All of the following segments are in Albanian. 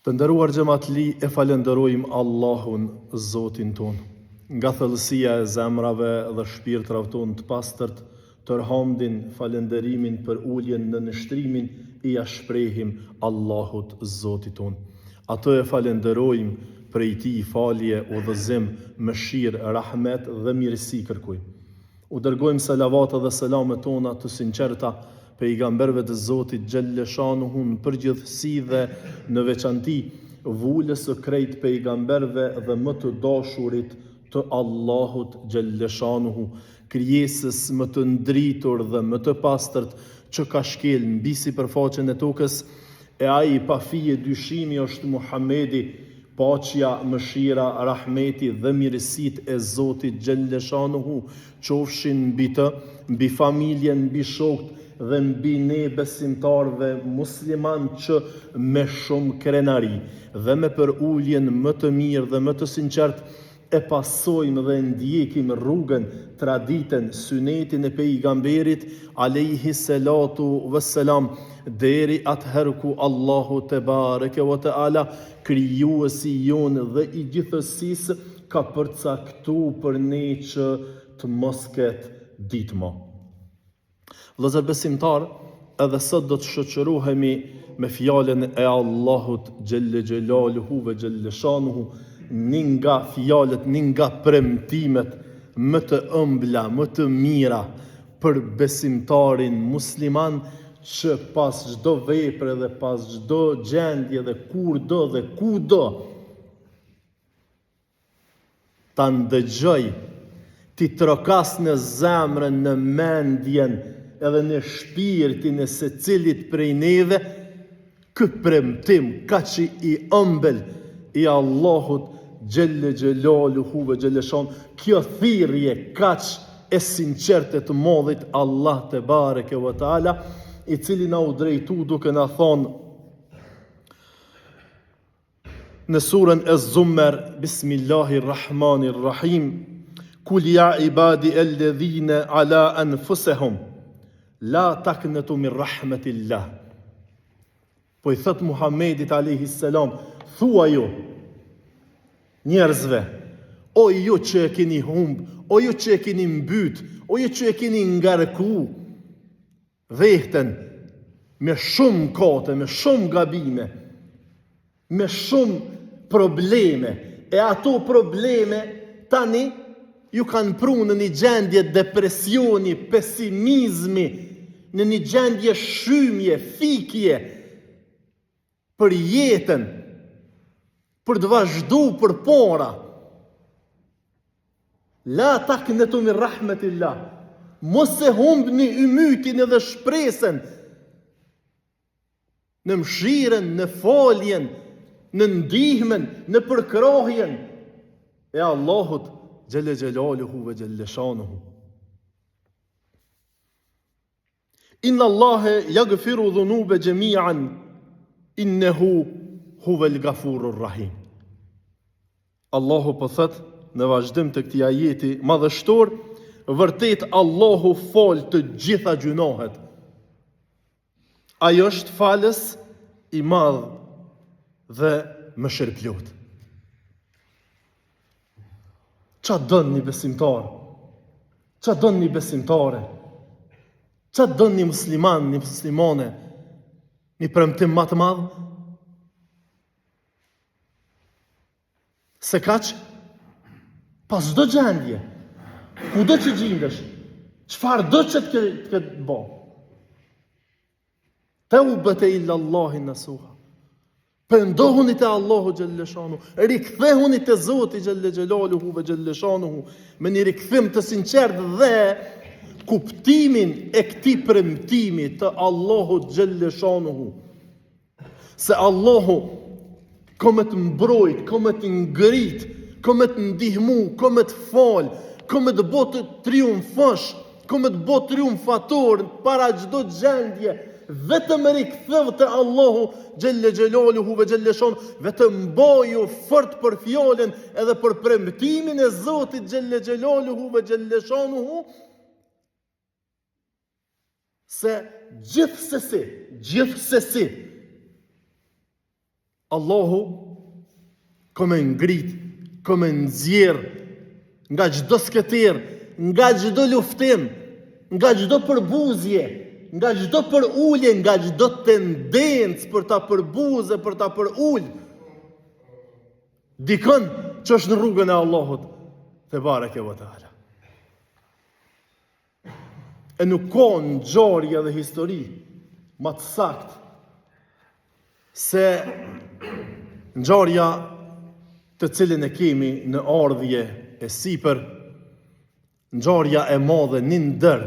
Të nderuar xhamatli, e falenderojmë Allahun, Zotin ton. Nga thellësia e zemrave dhe shpirtrave ton të pastërt, tërhamdin, falenderimin për uljen në nështrimin i ja shprehim Allahut, Zotit ton. Atë e falenderojmë, prej tij falje, udhëzim, mëshirë, rahmet dhe mirësi kërkojmë. U dërgojmë salavat dhe selamet tona të sinqerta pejgamberëve të Zotit xhelle shanuhu në përgjithësi dhe në veçanti vulës së krejt pejgamberëve dhe më të dashurit të Allahut xhelle shanuhu, krijesës më të ndritur dhe më të pastërt që ka shkel mbi sipërfaqen e tokës, e ai pa fije dyshimi është Muhamedi, paqja, mëshira, rahmeti dhe mirësit e Zotit xhelle shanuhu qofshin mbi të, mbi familjen, mbi shokët dhe mbi ne besimtarve musliman që me shumë krenari dhe me përuljen më të mirë dhe më të sinqert e pasojmë dhe ndjekim rrugën, traditën, sunetin e pejgamberit alayhi salatu vesselam, deri atëherë ku Allahu te bareke ve teala, krijuesi jon dhe i gjithësisë, ka përcaktuar për ne që të mos ketë ditë më. Vëllezër besimtar, edhe sot do të shoqërohemi me fjalën e Allahut xhelle xhelaluhu ve xhelle shanuhu, një nga fjalët, një nga premtimet më të ëmbla, më të mira për besimtarin musliman, që pas çdo vepre dhe pas çdo gjendje dhe kurdo dhe kudo ta ndëgjoj, ti trokas në zemrën, në mendjen edhe në shpirtin e secilit prej neve, ky premtim kaq i ëmbël i Allahut xhelle xhelaluhu ve xhelle shan, kjo thirrje kaq e sinqertë të modhit Allah te bareke ve taala, i cili na u drejtu duke na thonë në surën Az-Zumar, Bismillahirrahmanirrahim, Kul ya ibadi alladhina ala anfusihim la taqnatu min rahmatillah. Po i thot Muhamedit alayhi salam, thua ju njerëzve, o ju që e keni humb, o ju që e keni mbyt, o ju që e keni ngarku veten me shumë kote, me shumë gabime, me shumë probleme, e ato probleme tani ju kanë pru në një gjendje depresioni, pesimizmi, në një gjendje shymje, fikje për jetën, për të vazhdu për para. La taqnatu min rahmatillah. Mos e humbni ymytin edhe shpresën në mëshirën, në faljen, në ndihmën, në përkrahjen e Allahut xhelle xhelaluhu ve xhelle shanuhu. Inna Allahe yaghfiru dhunuba jami'an innehu huvel gafurur rahim. Allahu po thot në vazhdim të këtij ajeti madhështor, vërtet Allahu fal të gjitha gjunohet. Ai është falës i madh dhe mëshirëplot. Qa dën një besimtar? Qa dën një besimtare? Qa dën një musliman, një muslimane? Një premtim më të madh? Se kaq, pas çdo gjendje, kudo që gjindesh, çfarë do që të ketë bë, Taubete illa Allahi nasuha. Pendohuni te Allahu xhelle shanu, rikthehuni te Zoti xhelle xhelaluhu ve xhelle shanuhu me një rikthim të sinqert dhe kuptimin e këtij premtimi të Allahut xhelle shanuhu, se Allahu ka me të mbrojt, ka me të ngrit, ka me të ndihmu, ka me të fal, ka me të bë të triumfosh, ka me të bë triumfator para çdo gjendje. Vetëm riktheu te Allahu xhelle xhelaluhu ve xhelle shan, vetëm boju fort për fjalën edhe për premtimin e Zotit xhelle xhelaluhu ve xhelle shanuhu, se gjithsesi Allahu këmë ngrit, këmë nxjerr nga çdo skëtir, nga çdo luftim, nga çdo përbuzje, nga çdo përulje, nga çdo tendencë për ta përbuzë, për ta përul dikën që është në rrugën e Allahut te bareke ve teala. E nuk ka ngjarje dhe histori më të saktë se ngjarja të cilën e kemi në ardhje e sipër, ngjarja e madhe një ndër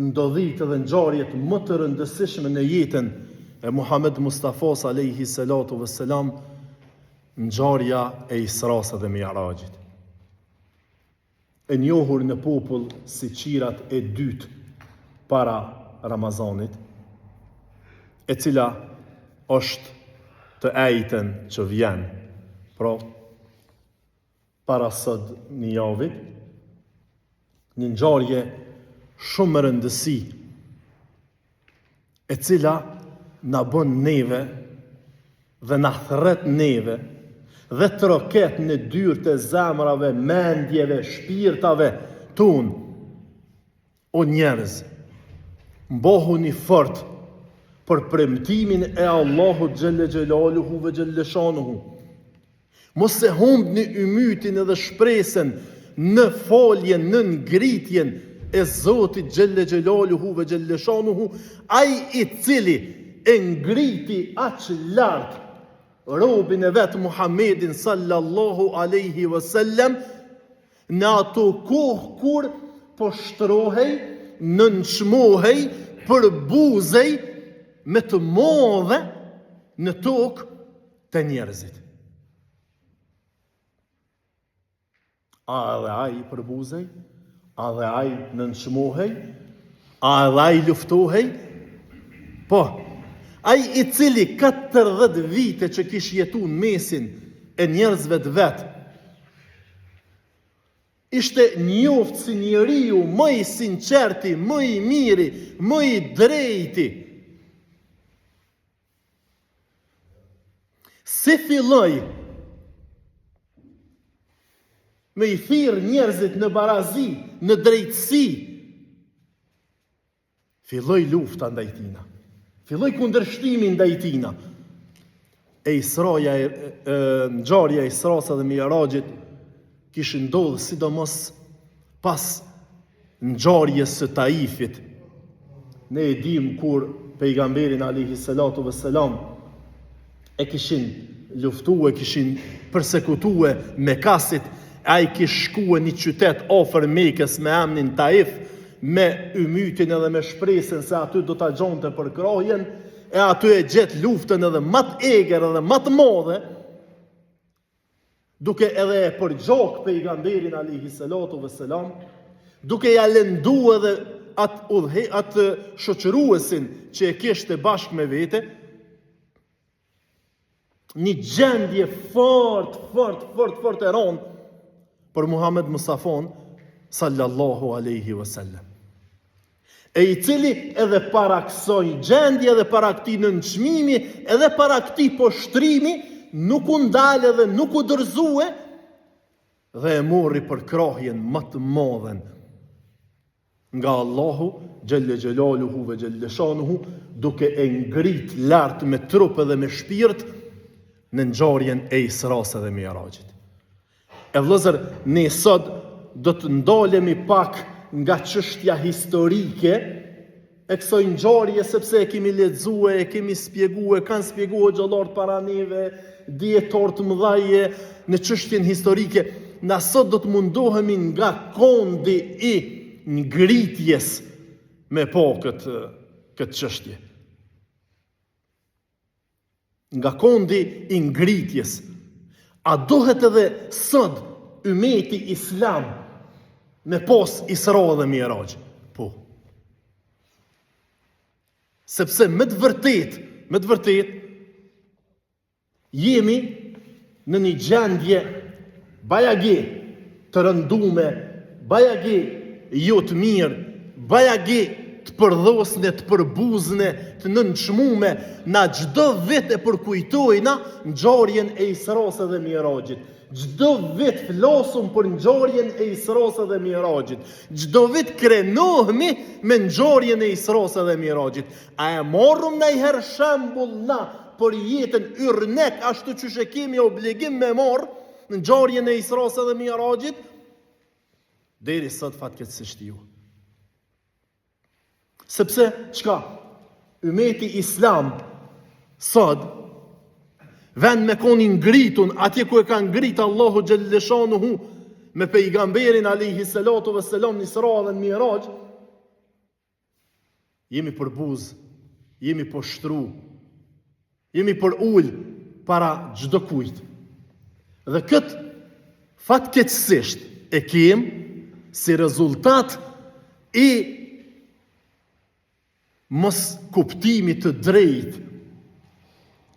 ndodhit dhe ngjarjet më të rëndësishme në jetën e Muhammed Mustafas alayhi salatu vesselam, ngjarja e Isras dhe Mi'rajit. E njohur në popull si qirat e dytë para Ramazanit, e cila është të ejten që vjen, pra para sot një javit, një ngjarje shumë rëndësi, e cila na bën neve dhe na thret neve dhe të roket në dyrë të zemrave, mendjeve, shpirtave ton. O njerëz, mbohuni fort për premtimin e Allahut xhelle xhelaluhu ve xhelle shanuhu. Mos e humbni ymytin edhe shpresën në foljen, në ngritjen e Zotit xhelle xhelaluhu ve xhelle shanuhu, ai i cili e ngriti aq lart robin e vet Muhammedin sallallahu alaihi wasallam në ato kohë kur po shtrohej, nënçmohej, përbuzej me të madhe në tokë të njerëzit. A edhe ai përbuzej, a edhe ai nënçmohej, a edhe ai luftohej? Po, ai i cili 40 vite që kish jetu në mesin e njerëzve të vetë, ishte njoft si njeriu më i sinqerti, më i miri, më i drejti. Se filloi me i thirr njerëzit në barazi, në drejtësi, filloi lufta ndaj tina. Filloi kundërshtimi ndaj tina. E ngjarja e Isras dhe Mi'rajit kishin ndodhur sidomos pas ngjarjes së Taifit. Ne e dim kur pejgamberin alayhi salatu vesselam e kishin luftuar, kishin përsekutuar Mekasit, ai kish shkuar një qytet afër Mekës me emrin Taif, me ymytin edhe me shpresën se aty do ta gjonte për krahjen, e aty e gjet luftën edhe më të egër edhe më të madhe, duke edhe e përgjok pejgamberin alayhi salatu vesselam, duke ja lëndu edhe atë shoqëruesin që e kishte bashkë me vete, një gjendje fort e rëndë për Muhammed Mustafon sallallahu alaihi wasallam. E i cili edhe para kësaj gjendje, edhe para këtij nënçmimi, edhe para këtij poshtrimi, nuk u ndalë dhe nuk u dërzue dhe e morri për krahjen më të madhen nga Allahu xhelle xhelaluhu ve xhelle shanuhu, duke e ngrit lart me trup edhe me shpirt në ngjarjen e Isras dhe Mi'rajit. E vëllezër, ne sot do të ndalemi pak nga çështja historike e kësaj ngjarje, sepse e kemi lexuar, e kemi spjeguar, kanë spjeguar xhallarët para neve, dietar të mëdhaj në çështjen historike. Na sot do të mundohemi nga kondi i ngritjes me po këtë çështje. Nga kondi i ngritjes. A dohet edhe sot ymeti islam me pos Isra dhe Mi'raj? Po. Sepse me të vërtet, jemi në një gjendje bajagi të rëndume, bajagi jo të mirë, bajagi të përdhosne, të përbuzne, të nënçmume, na çdo vit e përkujtojna ngjarjen e Isras dhe Mirajit. Çdo vit flosum për ngjarjen e Isras dhe Mirajit. Çdo vit krenohemi me ngjarjen e Isras dhe Mirajit. A e morrum ndajherë shembull na për jetën yrnek, ashtu që e kemi obligim me marr në ngjarjen e Isras dhe Mirajit? Deri sot fatkeqësisht ju. Sepse çka? Ummeti Islam sot vend me koni ngritun atje ku e ka ngrit Allahu Gjellëshanuhu me pejgamberin alayhi salatu vesselam në Isra dhe në Miraj, jemi për buz, jemi për shtru, jemi për ull para çdo kujt. Dhe këtë fatkeqësisht e kem si rezultat i mos kuptimit të drejtë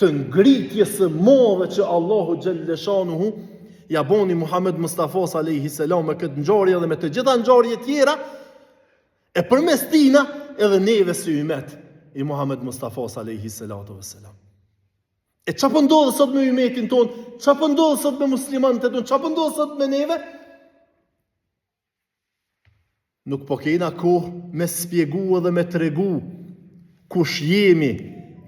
të ngritjes së madhe që Allahu Gjellëshanuhu ja boni Muhammed Mustafas alayhi salam me këtë ngjarje dhe me të gjitha ngjarjet tjera, e përmes tina edhe neve si ummet i Muhammed Mustafas alayhi salatu vesselam. E çfarë ndodh sot me ummetin ton? Çfarë ndodh sot me muslimanët ton? Çfarë ndodh sot me neve? Nuk po kena kohë me spjegu dhe me tregu kush jemi,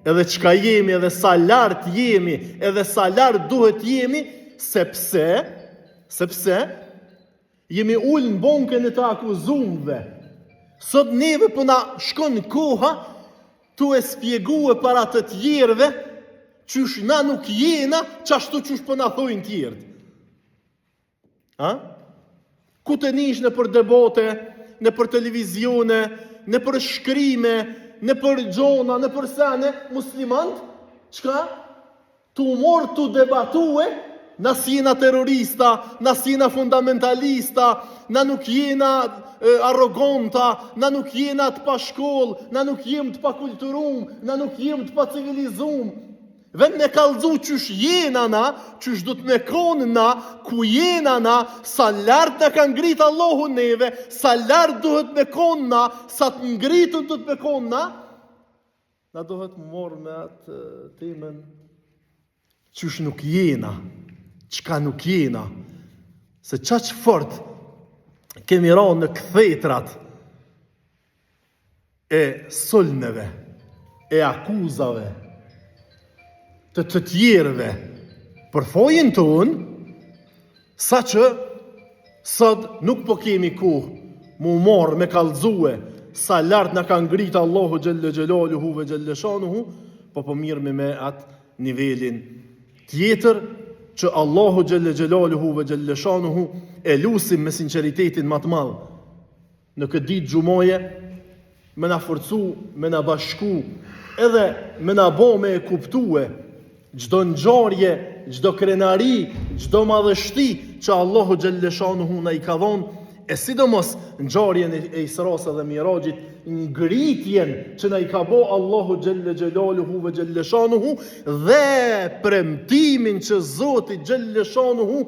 edhe çka jemi, edhe sa lart jemi, edhe sa lart duhet jemi, sepse jemi ullë në bonkën e të akuzumve. Sot neve po na shkon koha tu e spjegu e para të tjerëve qysh na nuk jena qashtu qysh po na thojnë tjerët. Ku të nish në për debate, në për televizione, në për shkrime, në për gjona, në për sene, muslimant, qka? Tu morë tu debatue, na si jena terrorista, na si jena fundamentalista, na nuk jena arrogonta, na nuk jena të pa shkoll, na nuk jem të pa kulturum, na nuk jem të pa civilizum. Vend me kallëzu qysh jena na, qysh do të me konë na, ku jena na, sa lartë në ka ngritë Allahu neve, sa lartë duhet me konë na, sa të ngritën do të me konë na duhet më morë me atë temën qysh nuk jena, qka nuk jena, se qaq fort kemi ranë në këthetrat e sulmeve, e akuzave, të tjerëve për fojën tonë, sa që sot nuk po kemi kohë mu morë me kallëzue sa lartë në ka ngritë Allahu Gjelle Gjelaluhu ve Gjellëshanuhu, po mirë me atë nivelin tjetër që Allahu Gjelle Gjelaluhu ve Gjellëshanuhu e lusim me sinceritetin më të madh në këtë ditë gjumoje, me na forcu, me na bashku, edhe me na bo me e kuptue çdo ngjarje, çdo krenari, çdo madhështi që Allahu Gjellëshanuhu na i ka dhënë, e sidomos ngjarjen e Isras dhe Mirajit, ngritjen që na i ka bo Allahu Gjelle Gjelaluhu ve Gjellëshanuhu dhe premtimin që Zoti Gjellëshanuhu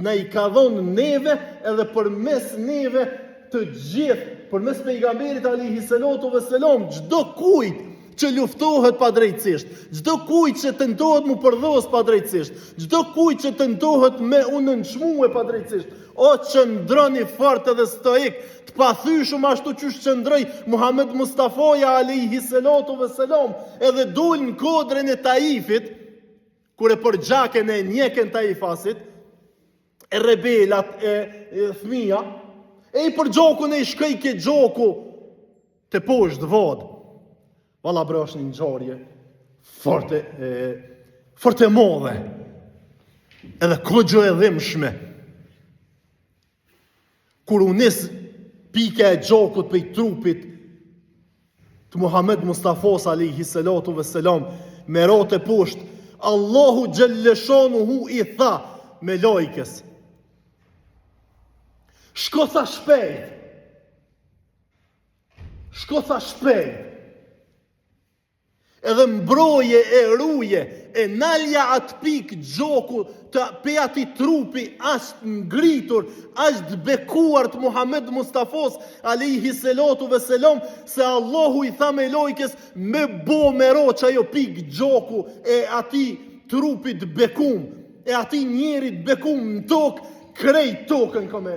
na i ka dhënë neve edhe përmes neve të gjithë, përmes pejgamberit alayhi salatu vesselam, çdo kujt që luftohet pa drejtësisht, çdo kujt që tentohet mu përdhos pa drejtësisht, çdo kujt që tentohet me u nënçmue pa drejtësisht, o qëndroni fort edhe stoik, të pathyeshëm ashtu që qëndroi Muhammed Mustafaja alayhi salatu vesselam, edhe dul në kodrën e Taifit, kur e përgjakën e njekën Taifasit, e rebelat e fëmija, e i përgjokun e i shkej ke gjoku të poshtë vodë. Valla bre është një ngjarje forte modhe, edhe kogjo e dhimbshme. Kur u nis pika e gjokut prej trupit të Muhammed Mustafas alayhi salatu vesselam me rote poshtë, Allahu Gjellëshanuhu i tha me lojkës: shko tha shpejt. edhe mbroje e ruje, e nalja atë pik gjoku të pe ati trupi ashtë ngritur, ashtë bekuar të Muhammed Mustafos alayhi salatu vesselam, se Allahu i tha me lojkes me bo me ro që ajo pik gjoku e ati trupit bekum, e ati njerit bekum në tokë, krejt tokën këme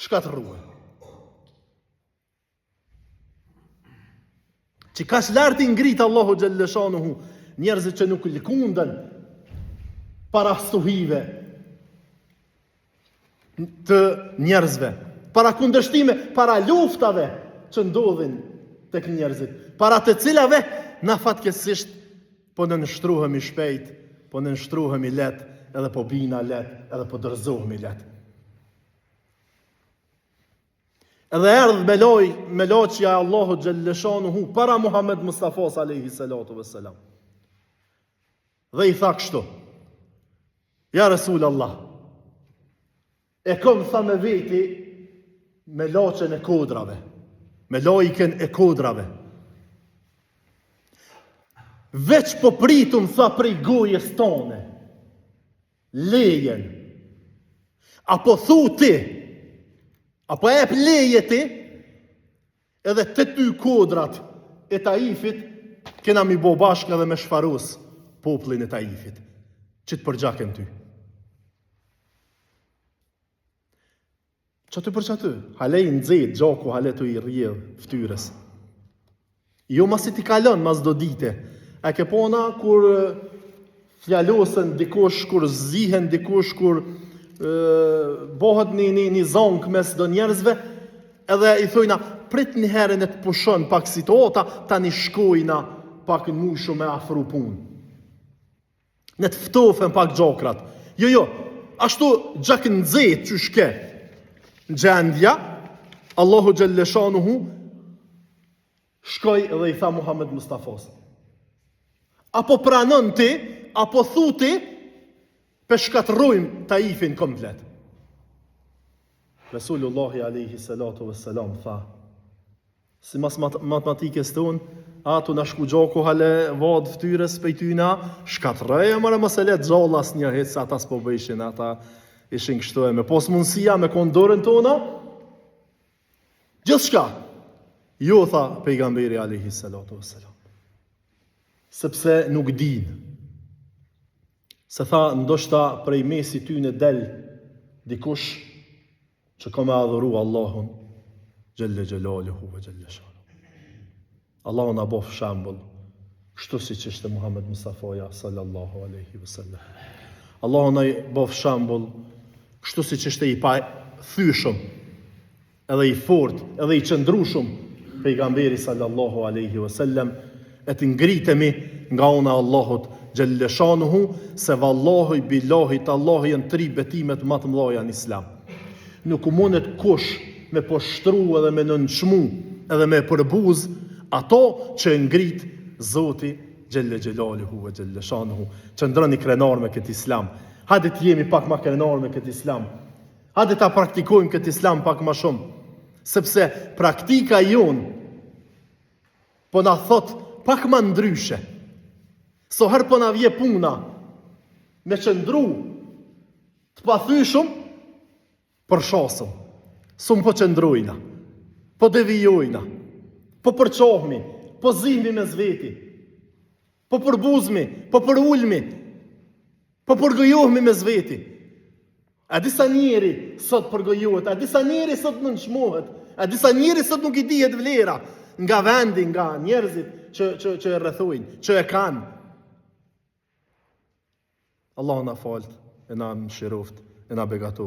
shkatërruhe. Që kash lartë i ngritë Allahu Gjellëshanuhu njerëzit që nuk lëkundën para stuhive të njerëzve, para kundërshtime, para luftave që ndodhin tek njerëzit, para të cilave na fatkesisht po në nështruhemi shpejt, po në nështruhemi let, edhe po bina let, edhe po dërzohemi let. Edhe erdhë me loqja Allahu Gjellëshanuhu para Muhammed Mustafos alayhi salatu vesselam. Dhe i tha kështu: Ja Resul Allah, e kom tha me veti me loqen e kodrave, me lojken e kodrave. Veç po pritun tha prej gojes tone, lejen, apo thu ti, apo e leje ti, edhe të ty kodrat e Taifit, kena mi bo bashkë edhe me shfarus poplin e Taifit, që të përgjaken ty. Që të për që ty? Halej në dzejt, gjaku halej të i rjedh ftyres. Jo mas i t'i kalon, mas do dite. E ke pona kur fjalosen dikush, kur zihen dikush, kur bohet një zonk mes do njerëzve, edhe i thujna, prit një herën e të pushon pak si to, ta një shkojna pak në mushu me afru pun. Ne të ftofen pak gjokrat. Jo, ashtu gjak në dzejt që shke, në gjendja, Allahu Gjellëshanuhu shkoj dhe i tha Muhammed Mustafos: Apo pranon ti, apo thu ti, pe shkatrujmë Taifin komplet. Resulullahi alayhi salatu vesselam tha, si mas matematikës tonë, atu në shku gjoku hale vad ftyres pejtyna, shkatrëje mëre mëse let gjallas një hec, ata s'po bëjshin, ata ishin kështu e me pos mundësia, me kondorën tona, gjithë shka. Jo, tha pejgamberi alayhi salatu vesselam, sepse nuk din. Se tha, ndoshta prej mesi ty në del dikush që ka me adhuru Allahun Gjelle Gjelaluhu ve Gjelle Shanu. Allahun a bof shambull, kështu si që ishte Muhammed Mustafaja sallallahu aleyhi vësallam. Allahun a bof shambull, kështu si që ishte i pa thyshëm, edhe i fort, edhe i qëndrushëm, pejgamberi sallallahu aleyhi vësallam, e të ngritemi nga ona Allahut Gjellëshanuhu, se vallahi, billahi, tallahi janë 3 betimet më të mëdha në Islam. Nuk mundet kush me poshtru edhe me nënçmu edhe me përbuz ato që ngrit Zoti Gjelle Gjelaluhu ve Gjellëshanuhu, që ndroni krenar me këtë Islam. Hajde të jemi pak ma krenar me këtë Islam. Hajde ta praktikojmë këtë Islam pak ma shumë, sepse praktika jonë po na thot pak ma ndryshe. So herë po na vje puna me qëndru të pathyshëm për shasëm. Sum po qëndrujna, po devijojna, po përqohmi, po zihmi me zveti, po përbuzmi, po përullmi, po përgojohmi me zveti. A disa njeri sot përgojohet, a disa njeri sot nënçmohet, a disa njeri sot nuk i dihet vlera nga vendi, nga njerëzit që e rrethojnë, që e kanë. Allah na falt, e na mëshiroft, e na begatoft.